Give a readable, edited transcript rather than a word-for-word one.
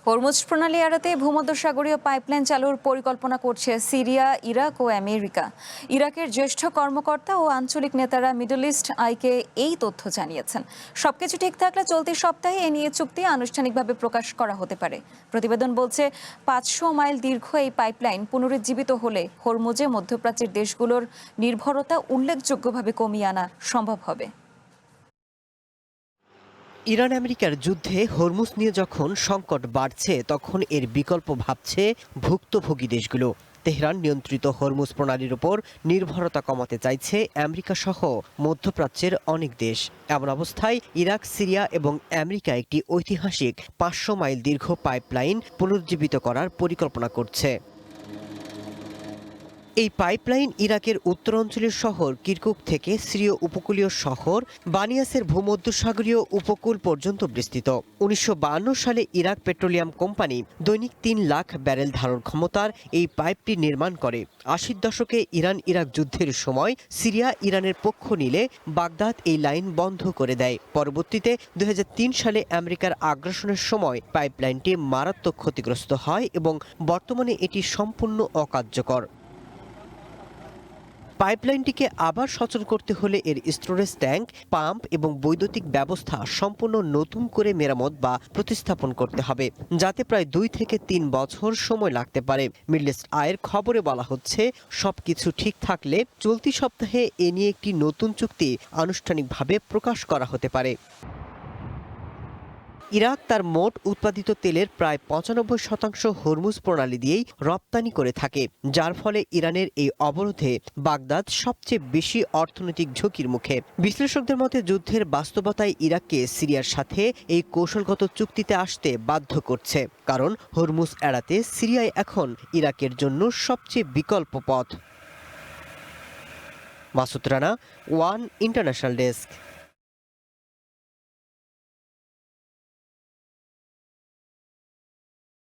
Hormuz প্রণালী এড়াতে ভূমধ্যসাগরীয় pipeline চালুর পরিকল্পনা করছে সিরিয়া, ইরাক ও আমেরিকা। ইরাকের জ্যেষ্ঠ কর্মকর্তা ও আঞ্চলিক নেতারা মিডল ইস্ট আইকে এই তথ্য জানিয়েছেন। সবকিছু ঠিক থাকলে চলতি সপ্তাহে এ নিয়ে চুক্তি আনুষ্ঠানিকভাবে প্রকাশ করা হতে পারে। প্রতিবেদন বলছে ৫০০ মাইল দীর্ঘ এই পাইপলাইন পুনরুজ্জীবিত হলে হরমুজে মধ্যপ্রাচ্যের দেশগুলোর নির্ভরতা উল্লেখযোগ্যভাবে কমিয়ে আনা সম্ভব হবে। ইরান আমেরিকার যুদ্ধে হরমুজ নিয়ে যখন সংকট বাড়ছে, তখন এর বিকল্প ভাবছে ভুক্তভোগী দেশগুলো। তেহরান নিয়ন্ত্রিত হরমুজ প্রণালীর উপর নির্ভরতা কমাতে চাইছে আমেরিকা সহ মধ্যপ্রাচ্যের অনেক দেশ। এমন অবস্থায় ইরাক, সিরিয়া এবং আমেরিকা একটি ঐতিহাসিক ৫০০ মাইল দীর্ঘ পাইপলাইন পুনরুজ্জীবিত করার পরিকল্পনা করছে। এই পাইপলাইন ইরাকের উত্তরাঞ্চলীয় শহর কিরকুক থেকে সিরীয় উপকূলীয় শহর বানিয়াসের ভূমধ্যসাগরীয় উপকূল পর্যন্ত বিস্তৃত। ১৯৫২ সালে ইরাক পেট্রোলিয়াম কোম্পানি দৈনিক ৩ লাখ ব্যারেল ধারণ ক্ষমতার এই পাইপটি নির্মাণ করে। ৮০ দশকে ইরাক যুদ্ধের সময় সিরিয়া ইরানের পক্ষ নিলে বাগদাদ এই লাইন বন্ধ করে দেয়। পরবর্তীতে ২০০৩ সালে আমেরিকার আগ্রাসনের সময় পাইপলাইনটি মারাত্মক ক্ষতিগ্রস্ত হয় এবং বর্তমানে এটি সম্পূর্ণ অকার্যকর। পাইপলাইনটিকে আবার সচল করতে হলে এর স্টোরেজ ট্যাঙ্ক, পাম্প এবং বৈদ্যুতিক ব্যবস্থা সম্পূর্ণ নতুন করে মেরামত বা প্রতিস্থাপন করতে হবে, যাতে প্রায় ২ থেকে ৩ বছর সময় লাগতে পারে। মিডল ইস্ট আইয়ের খবরে বলা হচ্ছে, সবকিছু ঠিক থাকলে চলতি সপ্তাহে এ নিয়ে একটি নতুন চুক্তি আনুষ্ঠানিকভাবে প্রকাশ করা হতে পারে। ইরাক তার মোট উৎপাদিত তেলের প্রায় ৯৫% হরমুজ প্রণালী দিয়েই রপ্তানি করে থাকে, যার ফলে ইরানের এই অবরোধে বাগদাদ সবচেয়ে বেশি অর্থনৈতিক ঝুঁকির মুখে। বিশ্লেষকদের মতে যুদ্ধের বাস্তবতায় ইরাককে সিরিয়ার সাথে এই কৌশলগত চুক্তিতে আসতে বাধ্য করছে, কারণ হরমুজ এড়াতে সিরিয়ায় এখন ইরাকের জন্য সবচেয়ে বিকল্প পথ। Masud Rana, one international desk.